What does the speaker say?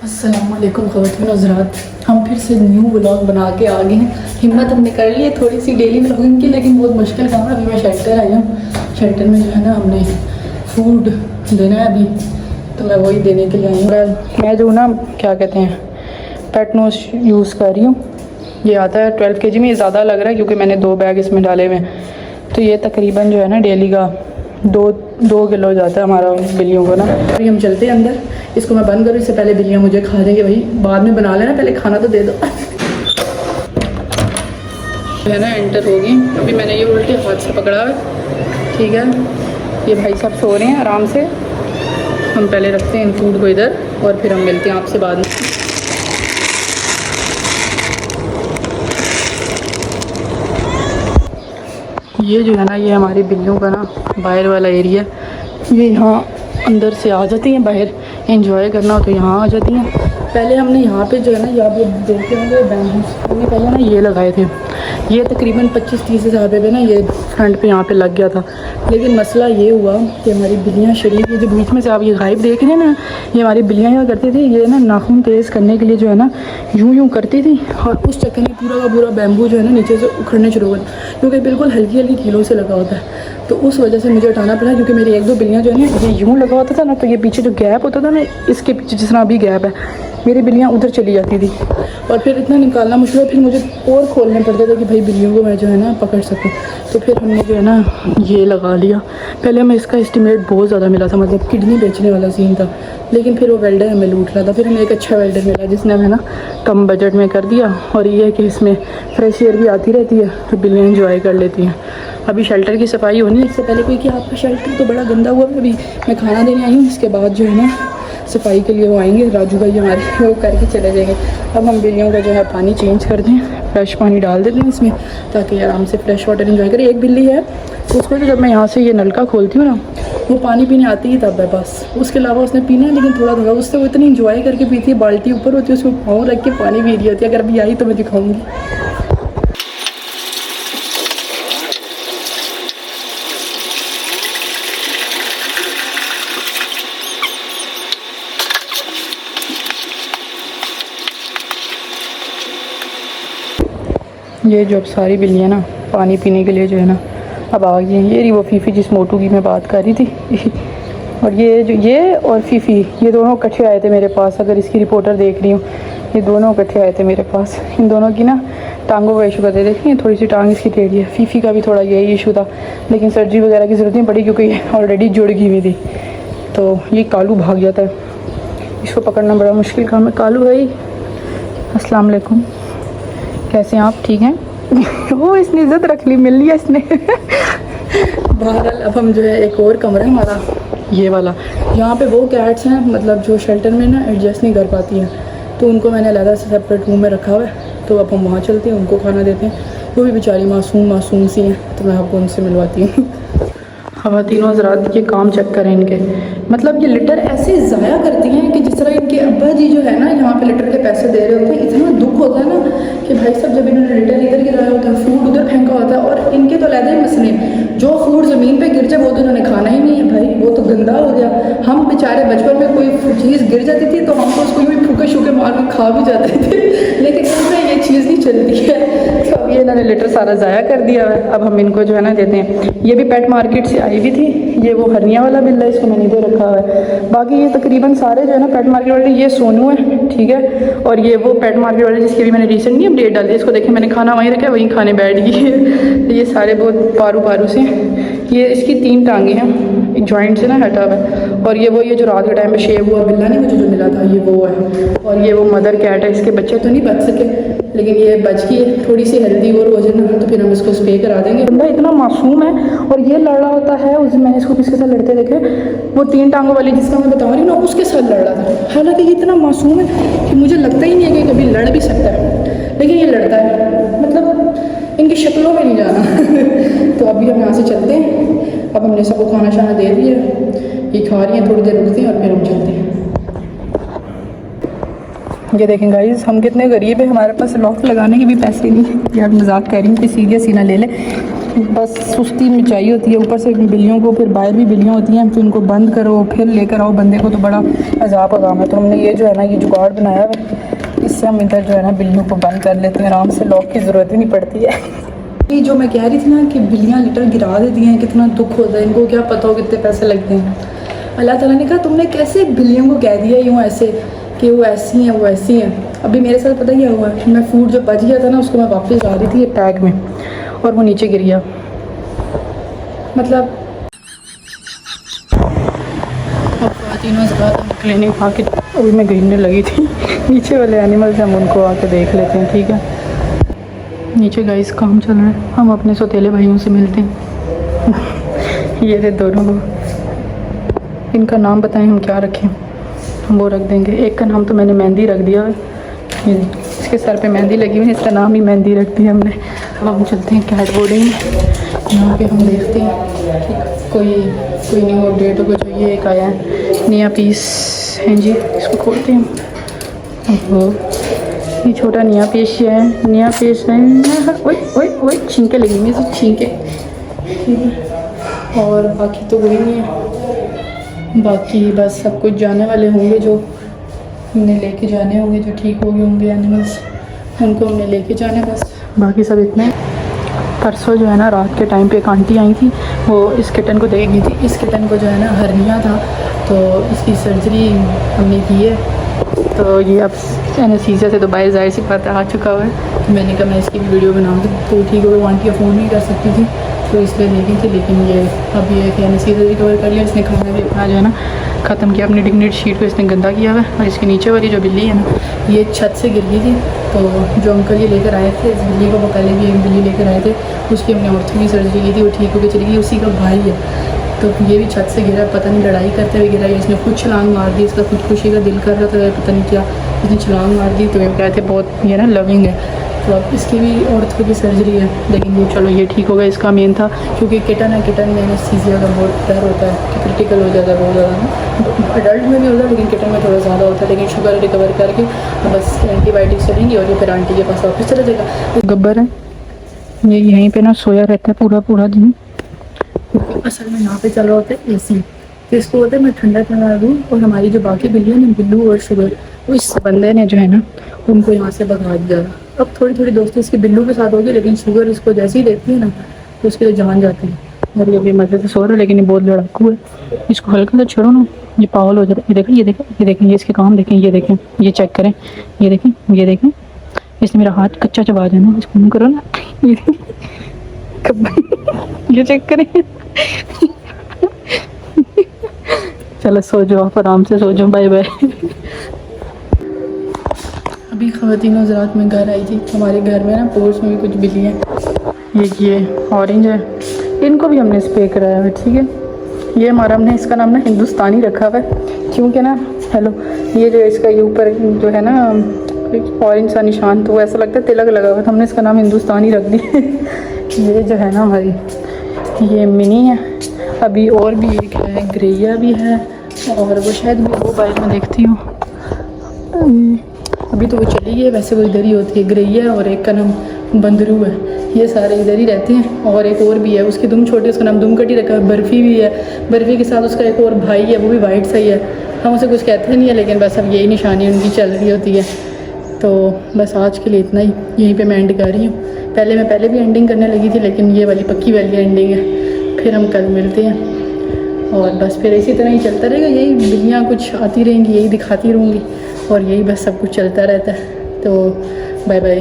अस्सलाम वालेकुम ख़वातीन हज़रात, हम फिर से न्यू व्लॉग बना के आ गए हैं। हिम्मत हमने कर ली है थोड़ी सी डेली व्लॉगिंग की, लेकिन बहुत मुश्किल काम है। अभी मैं शेल्टर आई हूँ। शेल्टर में जो है ना हमने फूड देना है अभी, तो मैं वही देने के लिए आई हूँ। मैं जो ना क्या कहते हैं पेट नोज यूज़ कर रही हूँ। ये आता है 12 kg में। ये ज़्यादा लग रहा है क्योंकि मैंने 2 बैग इसमें डाले हुए हैं। तो ये तकरीबन जो है ना डेली का 2 किलो जाता है हमारा बिल्लियों को ना। अभी हम चलते हैं अंदर। इसको मैं बंद करूँ, इससे पहले बिल्लियाँ मुझे खा देंगे। भाई बाद में बना लेना, पहले खाना तो दे दो। है ना एंटर होगी। अभी मैंने ये उल्टे हाथ से पकड़ा है, ठीक है। ये भाई साहब सो रहे हैं आराम से। हम पहले रखते हैं इन फूड को इधर और फिर हम मिलते हैं आपसे बाद में। ये जो है ना ये हमारी बिल्लियों का ना बाहर वाला एरिया। ये यहाँ अंदर से आ जाती हैं, बाहर एंजॉय करना हो तो यहाँ आ जाती हैं। पहले हमने यहाँ पे जो है ना यहाँ पे देखते होंगे बैम्बूस, हमने पहले ना ये लगाए थे। ये तकरीबन 25-30 हज़ार रुपये ना ये फ्रंट पे यहाँ पे लग गया था। लेकिन मसला ये हुआ कि हमारी बिल्लियाँ शरीफ, ये जो बीच में से आप ये गायब देख रहे हैं ना, ये हमारी बिल्लियाँ क्या करती थी, ये ना नाखून तेज़ करने के लिए जो है ना यूँ करती थी, और उस चक्कर में पूरा का पूरा बैम्बू जो है ना नीचे से उखड़ने शुरू हो गए, क्योंकि बिल्कुल हल्की हल्की कीलों से लगा होता है। तो उस वजह से मुझे हटाना पड़ा, क्योंकि मेरी 1-2 बिल्लियाँ जो है ना ये यूँ लगा होता था ना, तो ये पीछे जो गैप होता था ना, इसके पीछे जिस तरह अभी गैप है, मेरी बिल्लियाँ उधर चली जाती थी और फिर इतना निकालना मुश्किल है। फिर मुझे और खोलने पड़ते थे कि भाई बिल्लियों को मैं जो है ना पकड़ सकूँ। तो फिर हमने जो है ना ये लगा लिया। पहले हमें इसका एस्टिमेट बहुत ज़्यादा मिला था, मतलब किडनी बेचने वाला सीन था, लेकिन फिर वो वेल्डर हमें लूट रहा था। फिर हमें एक अच्छा वेल्डर मिला जिसने हमें ना कम बजट में कर दिया। और ये है कि इसमें फ्रेश एयर भी आती रहती है, तो बिल्लियाँ इंजॉय कर लेती हैं। अभी शेल्टर की सफाई होनी है, इससे पहले कोई कि आपका शेल्टर तो बड़ा गंदा हुआ है। अभी मैं खाना देने आई हूँ, इसके बाद जो है ना सफाई के लिए वो आएंगे, राजू भाई हमारे, वो करके चले जाएंगे। अब हम बिल्लियों का जो है पानी चेंज कर दें, फ्रेश पानी डाल देते हैं इसमें, ताकि आराम से फ्रेश वाटर एंजॉय करें। एक बिल्ली है उसको तो जब मैं यहाँ से ये नलका खोलती हूँ ना, वो पानी पीने आती ही तब है बस, उसके अलावा उसने पीना है लेकिन थोड़ा थोड़ा। उससे वो इतनी इंजॉय करके पीती है, बाल्टी ऊपर होती है, उसको पाँव रख के पानी पी रही होती है। अगर अभी आई तो मैं दिखाऊँगी। ये जो अब सारी बिल्लियाँ ना पानी पीने के लिए जो है ना अब आ गई हैं। ये रही वो फीफी जिस मोटू की मैं बात कर रही थी। और ये और फीफी, ये दोनों इकट्ठे आए थे मेरे पास। अगर इसकी रिपोर्टर देख रही हूँ, ये दोनों इकट्ठे आए थे मेरे पास। इन दोनों की ना टांगों का इशू करते, देखें थोड़ी सी टांग इसकी टेढ़ी है। फीफी का भी थोड़ा यही इशू था, लेकिन सर्जरी वगैरह की ज़रूरत नहीं पड़ी क्योंकि ये ऑलरेडी जुड़ गई हुई थी। तो ये कालू भाग जाता है, इसको पकड़ना बड़ा मुश्किल काम है। कालू भाई अस्सलाम वालेकुम, कैसे हैं आप? ठीक हैं? वो इसने इज्जत रख ली, मिल लिया इसने। बहरहाल अब हम जो है एक और कमरा है हमारा ये वाला, यहाँ पे वो कैट्स हैं मतलब जो शेल्टर में ना एडजस्ट नहीं कर पाती हैं, तो उनको मैंने अलग से सेपरेट रूम में रखा हुआ है। तो अब हम वहाँ चलते हैं, उनको खाना देते हैं। वो भी बेचारी मासूम सी हैं, तो मैं आपको उनसे मिलवाती हूँ। ख़वातीनों हज़रात के काम चेक करें इनके, मतलब ये लिटर ऐसे ज़ाया करती हैं कि जिस तरह इनके अब्बा जी जो है ना यहाँ पे लिटर के पैसे दे रहे होते हैं। इतना दुख होता है ना कि भाई साहब जब इन्होंने लिटर इधर गिराया होता है, फूड उधर फेंका होता है, और इनके तो अलग ही मसले, जो फूड ज़मीन पे गिर जाए वो तो इन्होंने खाना ही नहीं है भाई, वो तो गंदा हो गया। हम बेचारे बचपन में कोई चीज़ गिर जाती थी तो हम तो उसको भी फूके शूके मार के खा भी जाते थे, लेकिन इनमें ये चीज़ नहीं चलती है। तो अब ये इन्होंने लिटर सारा ज़ाया कर दिया है। अब हम इनको जो है ना देते हैं। ये भी पेट मार्केट से आई भी थी, ये वो हरनिया वाला बिल्ला है, इसको मैंने दे रखा हुआ है। बाकी ये तकरीबन सारे जो है ना पेट मार्केट वाले, ये सोनू है, ठीक है, और ये वो पेट मार्केट वाले जिसकी भी मैंने रिसेंटली अपडेट डाली, इसको देखें मैंने खाना वहीं रखा है, वहीं खाने बैठ गई है। तो ये सारे बहुत पारू से। ये इसकी 3 टांगे हैं, जॉइंट से ना हटा हुआ है। और ये जो रात के टाइम पे शेव हुआ बिल्ला नहीं मुझे जो मिला था, ये वो है। और ये वो मदर कैट है, इसके बच्चे तो नहीं बच सके, लेकिन ये बच गई है, थोड़ी सी हेल्दी और हो जाए ना तो फिर हम इसको स्प्रे करा देंगे। बंदा इतना मासूम है, और ये लड़ रहा होता है। उस दिन मैंने इसको किसके साथ लड़ते देखे, वो 3 टांगों वाली जिसका मैं बता रही हूँ ना, उसके साथ लड़ रहा था। हालांकि ये इतना मासूम है कि मुझे लगता ही नहीं है कि कभी लड़ भी सकता है, लेकिन ये लड़ता है, मतलब इनकी शक्लों में नहीं जाना। तो अभी हम यहाँ से चलते हैं। अब हमने सबको खाना शाना दे दिया, ये खा रही हैं, थोड़ी देर रुकते हैं और फिर हम चलते हैं। ये देखें गाइस, हम कितने गरीब हैं, हमारे पास लॉक लगाने के भी पैसे नहीं है। यार मजाक कर रही हूँ, कोई सीरियस ही ना ले ले। बस सुस्ती मचाई होती है, ऊपर से बिल्लियों को, फिर बाहर भी बिल्लियाँ होती हैं, फिर उनको बंद करो फिर लेकर आओ बंदे को, तो बड़ा अजाब का काम है। तो हमने ये जो है ना ये जुगाड़ बनाया है, इससे हम इधर जो है ना बिल्लियों को बंद कर लेते हैं आराम से, लॉक की ज़रूरत ही नहीं पड़ती है। ये जो मैं कह रही थी ना कि बिल्लियाँ लीटर गिरा देती हैं, कितना दुख होता है, इनको क्या पता हो कितने पैसे लगते हैं। अल्लाह ताला ने कहा तुमने कैसे बिल्लियों को कह दिया यूँ ऐसे कि वो ऐसी हैं वो ऐसी हैं। अभी मेरे साथ पता क्या हुआ, मैं फूड जो बच गया था ना उसको मैं वापस ला रही थी एक टैग में, और वो नीचे गिर गया। मतलब क्लिनिक आके अभी मैं गिरने लगी थी। नीचे वाले एनिमल्स हम उनको आके देख लेते हैं, ठीक है। नीचे गाइस काम चल रहा है, हम अपने सौतेले भाइयों से मिलते हैं। ये थे दोनों लोग, इनका नाम बताएं हम क्या रखें, हम वो रख देंगे। एक का नाम तो मैंने मेहंदी रख दिया है, इसके सर पे मेहंदी लगी हुई है, इसका नाम ही मेहंदी रख दिया हमने। अब हम चलते हैं कैट बोर्डिंग, यहाँ पे हम देखते हैं कि कोई न्यू अपडेट होगा। जो ये एक आया है नया पीस है जी, इसको खोलते हैं। ओहो ये छोटा नया पीस है, नया पीस है। ओए ओए ओए छींके लगेंगे इसे, छींके, ठीक है। और बाकी तो कोई नहीं है, बाकी बस सब कुछ जाने वाले होंगे, जो हमने लेके जाने होंगे, जो ठीक हो गए होंगे एनिमल्स उनको हमने लेके जाने बस, बाकी सब इतने। परसों जो है ना रात के टाइम पे एक आंटी आई थी, वो इस किटन को देख गई थी। इस किटन को जो है ना हर्निया था, तो इसकी सर्जरी हमने की है, तो ये अब एनेस्थीसिया से तो बाहर जाहिर सी बात आ चुका हुआ है। तो मैंने कहा मैं इसकी भी वीडियो बनाऊँ, तो ठीक हो गई। वो आंटी फ़ोन नहीं कर सकती थी तो इसलिए ले गई थी, लेकिन ये अब ये कि एनेस्थीसिया रिकवर कर लिया इसने। खाना भी अपना जो है ना ख़त्म किया, अपनी डिग्नेट शीट को इसने गंदा किया हुआ है। और इसके नीचे वाली जो बिल्ली है ना, ये छत से गिर गई थी, तो जो अंकल ये लेकर आए थे इस बिल्ली को, वो पहले भी एक बिल्ली लेकर आए थे, उसकी हमने ऑर्थो की सर्जरी की थी, वो ठीक होकर चली गई। उसी का भाई है, तो ये भी छत से गिरा, पता नहीं लड़ाई करते हुए गिरा, इसने खुद छलांग मार दी, इसका खुदकुशी का दिल कर रहा था, पता नहीं क्या, इसने छलांग मार दी। तो ये कहते बहुत ये ना लविंग है, तो अब इसकी भी ऑर्थो की सर्जरी है, लेकिन ये चलो ये ठीक होगा। इसका मेन था क्योंकि किटन है, किटन में एनेस्थीसिया का बहुत डर होता है कि क्रिटिकल हो जाता है बहुत ज़्यादा ना, अडल्ट में भी होता है लेकिन किटन में थोड़ा ज़्यादा होता है। लेकिन शुगर रिकवर करके तो बस एंटीबायोटिक चलेंगी और ये फिर आंटी के पास वापस चला जाएगा। गब्बर है ये, यहीं पर ना सोया रहता है पूरा पूरा दिन। असल में यहाँ पे चल रहा होता है एसी, तो इसको बोलते हैं मैं ठंडा करवा दूँ। और हमारी जो बाकी बिल्लियाँ ना, बिल्लू और शुगर, वो इस बंदे ने जो है ना उनको यहाँ से भगा दिया। अब थोड़ी थोड़ी दोस्ती इसकी बिल्लू के साथ होगी, लेकिन शुगर इसको जैसे ही देखती है ना तो उसके तो जान जाती है। और ये भी मज़े से सो रहा है, लेकिन ये बहुत लड़ाकू है, इसको हल्का सा छोड़ो ना ये पागल हो जाता है। ये देखें ये देखें ये देखें, ये इसके काम देखें, ये देखें, ये चेक करें, ये देखें ये देखें, इसने मेरा हाथ कच्चा चबा जाना, इसको मुँह करो ना, ये ये चेक करें। चलो सो जाओ आप, आराम से सो जाओ, बाय बाय। अभी ख़वातीन हज़रात में घर आई थी, हमारे घर में ना पोर्च में भी कुछ बिल्लियाँ, ये ऑरेंज है, इनको भी हमने स्प्रे कराया है, ठीक है। ये हमारा हमने इसका नाम ना हिंदुस्तानी रखा हुआ है, क्योंकि ना हेलो ये जो इसका ये ऊपर जो है ना ऑरेंज सा निशान, तो ऐसा लगता है तिलक लगा हुआ, तो हमने इसका नाम हिंदुस्तानी रख दी। ये जो है ना हमारी ये मिनी है, अभी और भी एक है, ग्रेया भी है, और वो शायद मैं वो बाइक में देखती हूँ, अभी तो वो चली गई है, वैसे वो इधर ही होती है, ग्रेया, और एक का नाम बंदरू है। ये सारे इधर ही रहते हैं। और एक और भी है, उसकी दुम छोटी, उसका नाम दुम कटी रखा है। बर्फ़ी भी है, बर्फ़ी के साथ उसका एक और भाई है, वो भी वाइट सा ही है। हम उसे कुछ कहते नहीं है, लेकिन बस अब यही निशानी उनकी चल रही होती है। तो बस आज के लिए इतना ही, यहीं पे मैं एंड कर रही हूँ। मैं पहले भी एंडिंग करने लगी थी, लेकिन ये वाली पक्की वाली एंडिंग है। फिर हम कल मिलते हैं, और बस फिर इसी तरह ही चलता रहेगा, यही बिल्लियाँ कुछ आती रहेंगी, यही दिखाती रहूँगी, और यही बस सब कुछ चलता रहता है। तो बाय बाय।